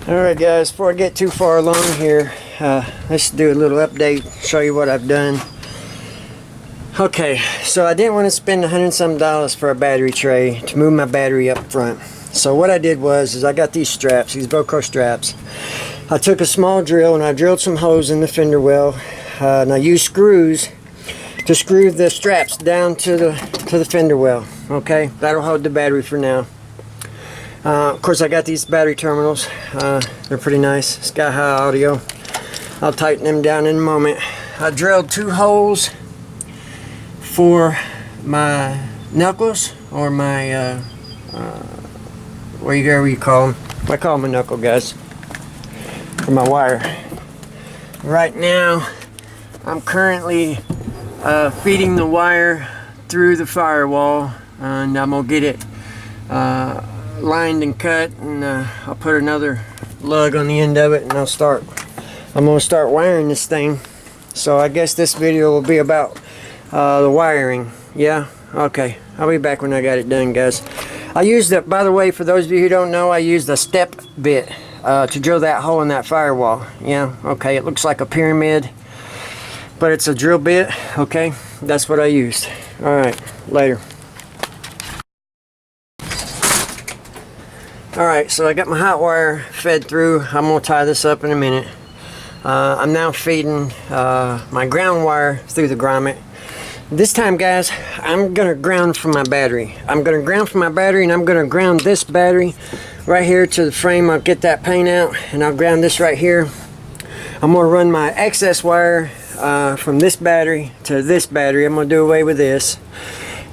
Alright guys, before I get too far along here, let's do a little update, show you what I've done. Okay, so I didn't want to spend $100 and some for a battery tray to move my battery up front. So what I did was I got these straps, these Velcro straps. I took a small drill and I drilled some holes in the fender well, and I used screws to screw the straps down to the fender well. Okay, that'll hold the battery for now. Of course, I got these battery terminals. They're pretty nice. Sky High Audio. I'll tighten them down in a moment. I drilled 2 holes for my knuckles, or my whatever you call them. I call them a knuckle, guys. For my wire. Right now, I'm currently feeding the wire through the firewall, and I'm gonna get it lined and cut, and I'll put another lug on the end of it, and I'm gonna start wiring this thing. So I guess this video will be about the wiring. Yeah, okay, I'll be back when I got it done, guys. I used it, by the way, for those of you who don't know, I used a step bit to drill that hole in that firewall. Yeah, okay, it looks like a pyramid, but it's a drill bit. Okay, that's what I used. All right, later. Alright, so I got my hot wire fed through. I'm going to tie this up in a minute. I'm now feeding my ground wire through the grommet. This time, guys, I'm going to ground from my battery. I'm going to ground from my battery, and I'm going to ground this battery right here to the frame. I'll get that paint out, and I'll ground this right here. I'm going to run my excess wire from this battery to this battery. I'm going to do away with this.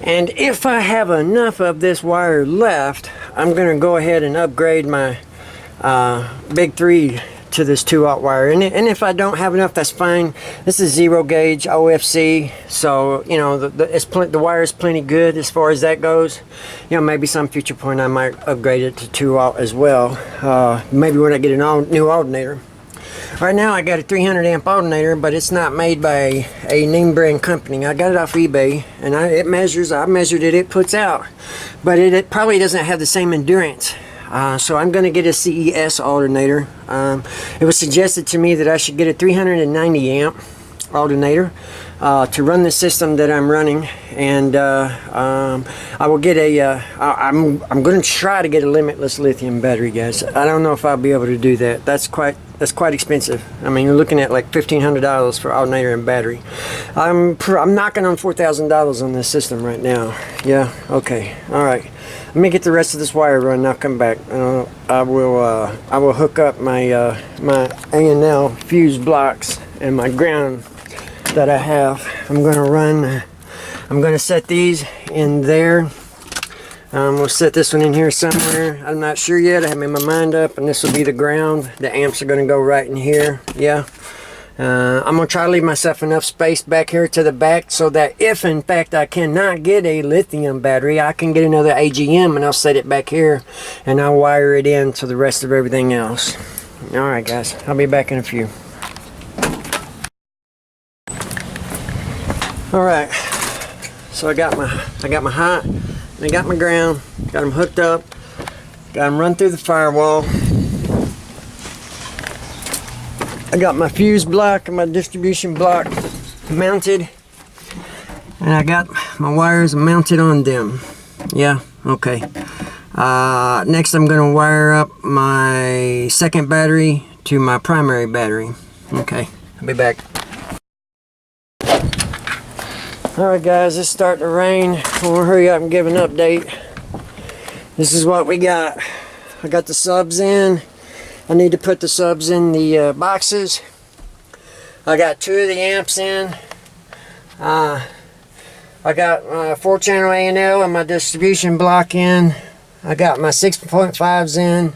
And if I have enough of this wire left, I'm going to go ahead and upgrade my Big 3 to this 2-aught wire. And if I don't have enough, that's fine. This is 0 gauge OFC, so you know the wire is plenty good as far as that goes. You know, maybe some future point I might upgrade it to 2-aught as well. Maybe when I get a new alternator. Right now I got a 300 amp alternator, but it's not made by a name brand company. I got it off eBay, and I measured it, it puts out, but it probably doesn't have the same endurance. So I'm going to get a CES alternator. It was suggested to me that I should get a 390 amp alternator to run the system that I'm running, and I will get a I'm going to try to get a limitless lithium battery, guys. I don't know if I'll be able to do that. That's quite expensive. I mean, you're looking at like $1,500 for alternator and battery. I'm knocking on $4,000 on this system right now. Yeah, okay, all right. Let me get the rest of this wire run, and I'll come back. I will hook up my my A&L fuse blocks and my ground that I have. I'm going to set these in there. We'll set this one in here somewhere. I'm not sure yet. I haven't made my mind up, and this will be the ground. The amps are going to go right in here. Yeah. I'm going to try to leave myself enough space back here to the back so that if in fact I cannot get a lithium battery, I can get another AGM, and I'll set it back here, and I'll wire it in to the rest of everything else. Alright guys, I'll be back in a few. Alright, so I got my hot, and I got my ground, got them hooked up, got them run through the firewall. I got my fuse block and my distribution block mounted, and I got my wires mounted on them. Yeah, okay. Next I'm going to wire up my second battery to my primary battery. Okay, I'll be back. Alright guys, it's starting to rain. I want to hurry up and give an update. This is what we got. I got the subs in. I need to put the subs in the boxes. I got 2 of the amps in. I got my 4-channel A&L and my distribution block in. I got my 6.5s in.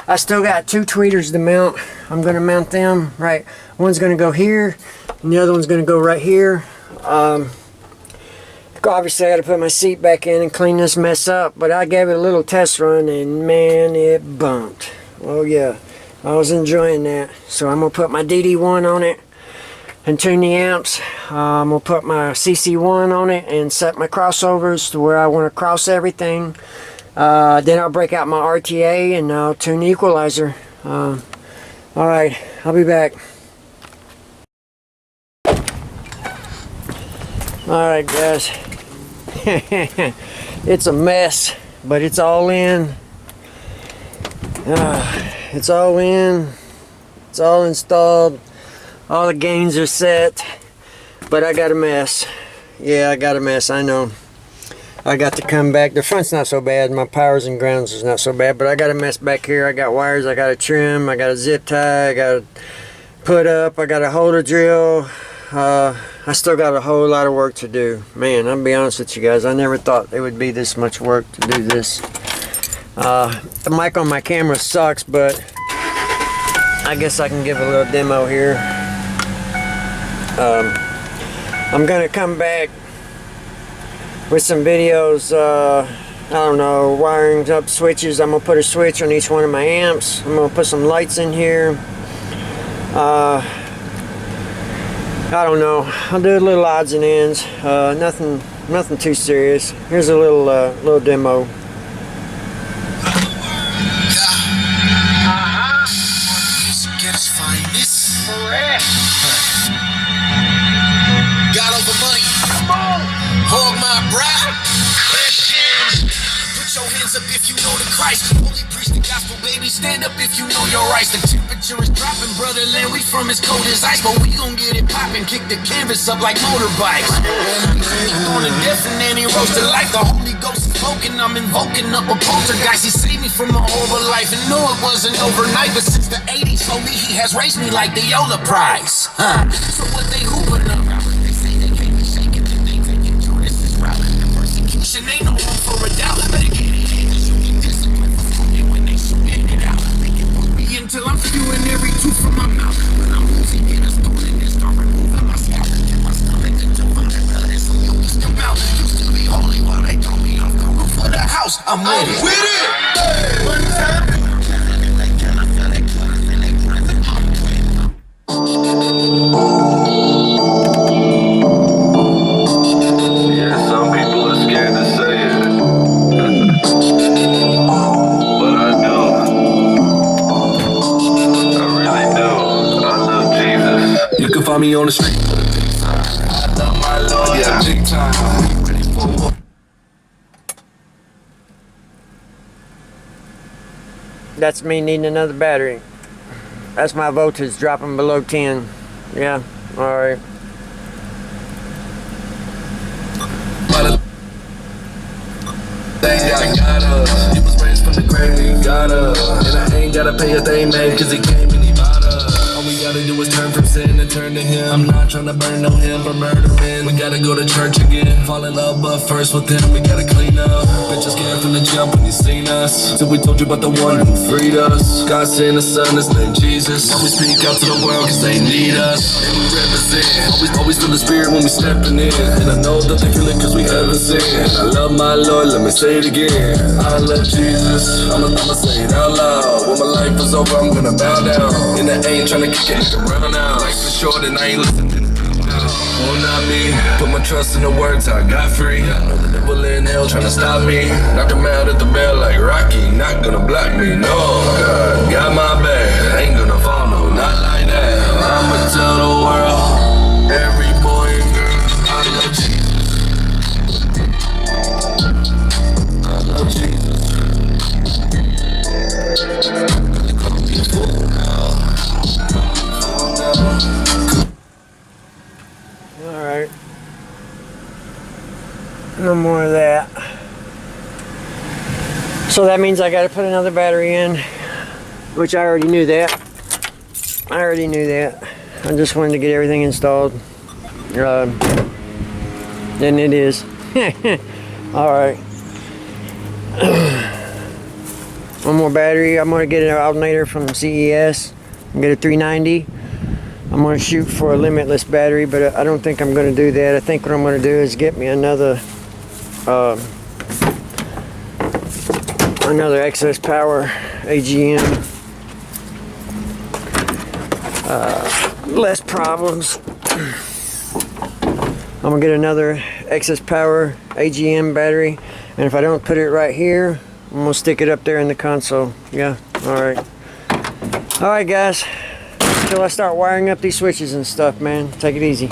I still got 2 tweeters to mount. I'm going to mount them right. One's going to go here, and the other one's going to go right here. Obviously I got to put my seat back in and clean this mess up, but I gave it a little test run, and man, it bumped. Oh yeah, I was enjoying that. So I'm going to put my DD1 on it and tune the amps. I'm going to put my CC1 on it and set my crossovers to where I want to cross everything. Then I'll break out my RTA and I'll tune the equalizer. Alright, I'll be back. Alright guys, it's a mess, but it's all in. It's all in, it's all installed, all the gains are set, but I got a mess. Yeah, I got a mess, I know. I got to come back. The front's not so bad, my powers and grounds is not so bad, but I got a mess back here. I got wires, I got to trim, I got a zip tie, I got to put up, I got a holder drill. I still got a whole lot of work to do. Man, I'll be honest with you guys, I never thought it would be this much work to do this. The mic on my camera sucks, but I guess I can give a little demo here. I'm gonna come back with some videos, I don't know, wiring up switches. I'm gonna put a switch on each one of my amps. I'm gonna put some lights in here. I don't know. I'll do little odds and ends. Nothing too serious. Here's a little demo. Got all the money. Come on. Hold my breath. Put your hands up if you know the Christ. Only preach the gospel, baby. Stand up if you know your rights. The temperature is dropping, brother Larry, from as cold as ice. But we gon' get it poppin', kick the canvas up like motorbikes. On a death and then he rose to life. The Holy Ghost is smoking, I'm invoking up a poltergeist. He saved me from a horrible life and knew it wasn't overnight. But since the 80s, slowly he has raised me like the Yola Prize. So what they hooping up? They say they can't be shaken, then they taking Judas's route. And persecution ain't no room for a doubt. But it can't discipline for fooling when they shooting it out. They can put me until I'm spewing every tooth from my mouth. When I'm losing it, I'm stoning it, start removing my scalp. In my stomach, the divine blood is so you used to mouth. Used to be holy while they throw me off the roof of the house. I'm with it. Hey, one time. Yeah, some people are scared to say it, but I do. I really do. I love Jesus. You can find me on the street. I love my Lord, yeah, big time. Ready for war. That's me needing another battery. That's my voltage dropping below 10. Yeah, alright. I got us. He was raised from the grave, he got us. And I ain't gotta pay a thing, man, cause he came and he bought us. All we gotta do is turn from sin and turn to him. I'm not trying to burn no him or murder men. We gotta go to church again. Fall in love, but first with him, we gotta clean up. Bitches scared from the jump when you seen us. So we told you about the one who freed us. God sent his son, his name Jesus. Always speak out to the world cause they need us. And we represent. Always feel the spirit when we stepping in. And I know that they feel it cause we haven't sinned. I love my Lord, let me say it again. I love Jesus, I'ma say it out loud. When my life is over, I'm gonna bow down. And I ain't tryna kick it around now. Life is short and I ain't listening. Oh, not me. Put my trust in the words I got free. I know the devil in hell tryna stop me. Knock him out at the bell like Rocky. Not gonna block me, no. God got my back. Ain't gonna fall, no, not like that. I'ma tell the world, every boy and girl, I love Jesus. I love Jesus. They call me a fool now. Alright. No more of that. So that means I gotta put another battery in, which I already knew that. I just wanted to get everything installed. And it is. Alright. One more battery. I'm gonna get an alternator from CES. I'm gonna get a 390. I'm going to shoot for a limitless battery, but I don't think I'm going to do that. I think what I'm going to do is get me another excess power AGM. Less problems. I'm going to get another excess power AGM battery, and if I don't put it right here, I'm going to stick it up there in the console. Yeah, alright. Alright guys, until I start wiring up these switches and stuff, man, take it easy.